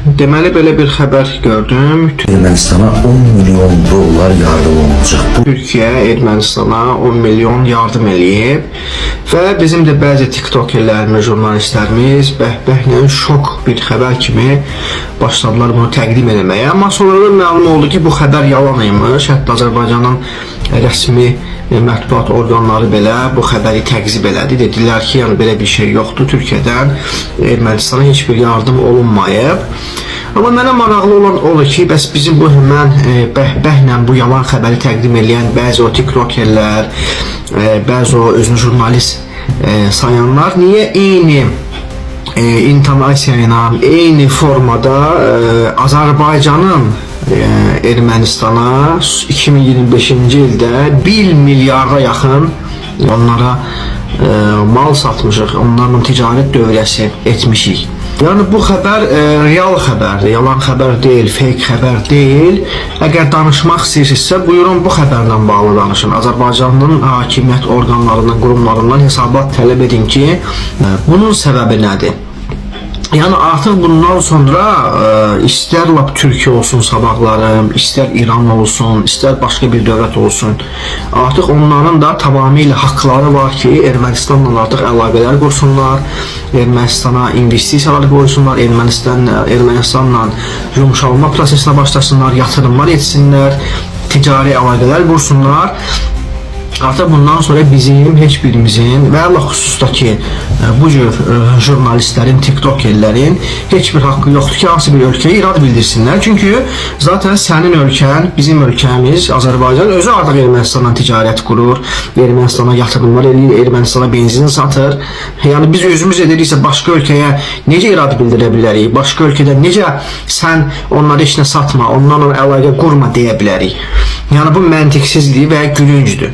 deməli belə bir xəbər gördüm. Ermənistana 10 milyon dollar yardım olacaq. Türkiyə Ermənistana 10 milyon yardım eləyib və bizim də bəzi tiktokerlərimiz, jurnalistlərimiz bəhbəhlə şok bir xəbər kimi başladılar bunu təqdim etməyə. Amma sonradan məlum oldu ki, bu xəbər yalan imiş. Hətta Azərbaycanın rəsmi mətbuat orqanları belə bu xəbəri təqzib elədi. Dedilər ki, yəni belə bir şey yoxdur. Türkiyədən Ermənistana heç bir yardım olunmayıb. Amma mənə maraqlı olan odur ki, bəs bizim bu həmən bəhbəhlə bu yalan xəbəri təqdim edən bəzi o tiktokerlər, bəzi o özünü jurnalist sayanlar niyə eyni intonasiya ilə, eyni formada Azərbaycanın Ermənistana 2025-ci ildə 1 milyarda yaxın onlara mal satmışıq, onlarla ticarət dövrəsi etmişik. Yəni bu xəbər real xəbərdir, yalan xəbər deyil, fake xəbər deyil. Əgər danışmaq istəyirsinizsə, buyurun bu xəbərlə bağlı danışın. Azərbaycanın hakimiyyət orqanlarından, qurumlarından hesabat tələb edin ki, bunun səbəbi nədir? Yəni artıq bundan sonra istər lap Türkiyə olsun sabahlarım, istər İran olsun, istər başqa bir dövlət olsun, artıq onların da tamamilə haqqları var ki, Ermənistanla artıq əlaqələr qursunlar, Ermənistana investisiyalar qoysunlar, Ermənistanla yumşalma prosesinə başlasınlar, yatırımlar etsinlər, ticari əlaqələr qursunlar. Artıq bundan sonra bizim heç birimizin və Allah xüsusda ki bu cür jurnalistlərin, tiktokerlərin heç bir haqqı yoxdur ki, hansı bir ölkəyə irad bildirsinlər. Çünki zaten sənin ölkən, bizim ölkəmiz Azərbaycan özü artıq Ermənistanla ticarət qurur, Ermənistana yatırımlar eləyir, Ermənistana benzin satır. Yəni biz özümüz ediriksə başqa ölkəyə necə irad bildirə bilərik? Başqa ölkədə necə sən onlara heç nə satma, onlarla əlaqə qurma deyə bilərik? Yəni bu məntiqsizlik və gülüncdür.